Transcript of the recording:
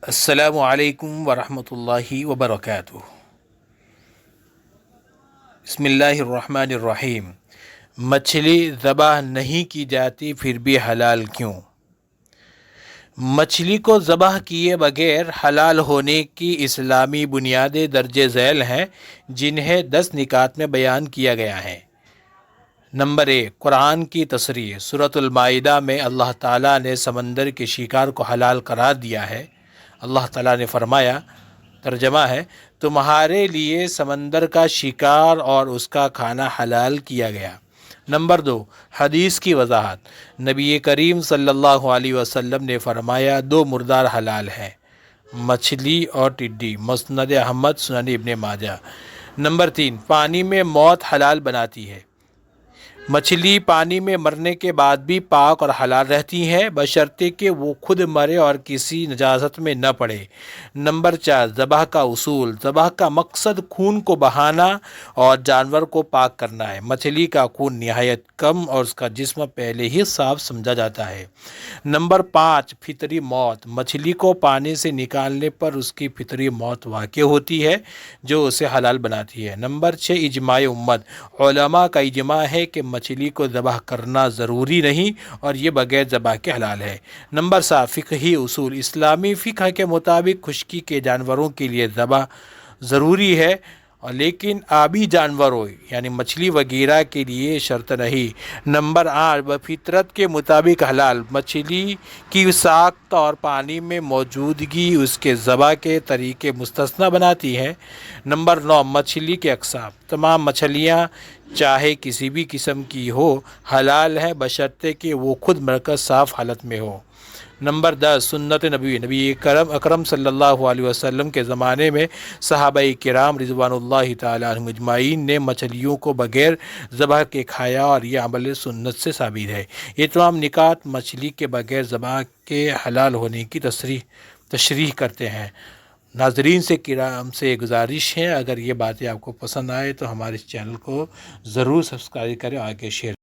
السلام علیکم ورحمۃ اللہ وبرکاتہ۔ بسم اللہ الرحمن الرحیم۔ مچھلی ذبح نہیں کی جاتی پھر بھی حلال کیوں؟ مچھلی کو ذبح کیے بغیر حلال ہونے کی اسلامی بنیادیں درج ذیل ہیں، جنہیں 10 نکات میں بیان کیا گیا ہے۔ نمبر 1، قرآن کی تصریح۔ سورۃ المائدہ میں اللہ تعالیٰ نے سمندر کے شکار کو حلال قرار دیا ہے۔ اللہ تعالیٰ نے فرمایا، ترجمہ ہے، تمہارے لیے سمندر کا شکار اور اس کا کھانا حلال کیا گیا۔ نمبر 2، حدیث کی وضاحت۔ نبی کریم صلی اللہ علیہ وسلم نے فرمایا، 2 مردار حلال ہیں، مچھلی اور ٹڈی۔ مسند احمد، سنن ابن ماجہ۔ نمبر 3، پانی میں موت حلال بناتی ہے۔ مچھلی پانی میں مرنے کے بعد بھی پاک اور حلال رہتی ہے، بشرطے کہ وہ خود مرے اور کسی نجاست میں نہ پڑے۔ نمبر 4، ذبح کا اصول۔ ذبح کا مقصد خون کو بہانا اور جانور کو پاک کرنا ہے۔ مچھلی کا خون نہایت کم اور اس کا جسم پہلے ہی صاف سمجھا جاتا ہے۔ نمبر 5، فطری موت۔ مچھلی کو پانی سے نکالنے پر اس کی فطری موت واقع ہوتی ہے، جو اسے حلال بناتی ہے۔ نمبر 6، اجماع امت۔ علماء کا اجماع ہے کہ مچھلی کو ذبح کرنا ضروری نہیں اور یہ بغیر ذبح کے حلال ہے۔ نمبر 7، فقہی اصول۔ اسلامی فقہ کے مطابق خشکی کے جانوروں کے لیے ذبح ضروری ہے، لیکن آبی جانوروں یعنی مچھلی وغیرہ کے لیے شرط نہیں۔ نمبر 8، فطرت کے مطابق حلال۔ مچھلی کی ساخت اور پانی میں موجودگی اس کے ذبح کے طریقے مستثنی بناتی ہے۔ نمبر 9، مچھلی کے اقسام۔ تمام مچھلیاں چاہے کسی بھی قسم کی ہو حلال ہیں، بشرطے کہ وہ خود مر کر صاف حالت میں ہو۔ نمبر 10، سنت نبوی۔ نبی اکرم صلی اللہ علیہ وسلم کے زمانے میں صحابہ کرام رضوان اللہ تعالیٰ عنہم اجمعین نے مچھلیوں کو بغیر ذبح کے کھایا اور یہ عمل سنت سے ثابت ہے۔ یہ تمام نکات مچھلی کے بغیر ذبح کے حلال ہونے کی تشریح کرتے ہیں۔ ناظرین سے کرام سے گزارش ہے، اگر یہ باتیں آپ کو پسند آئے تو ہمارے اس چینل کو ضرور سبسکرائب کریں، آگے شیئر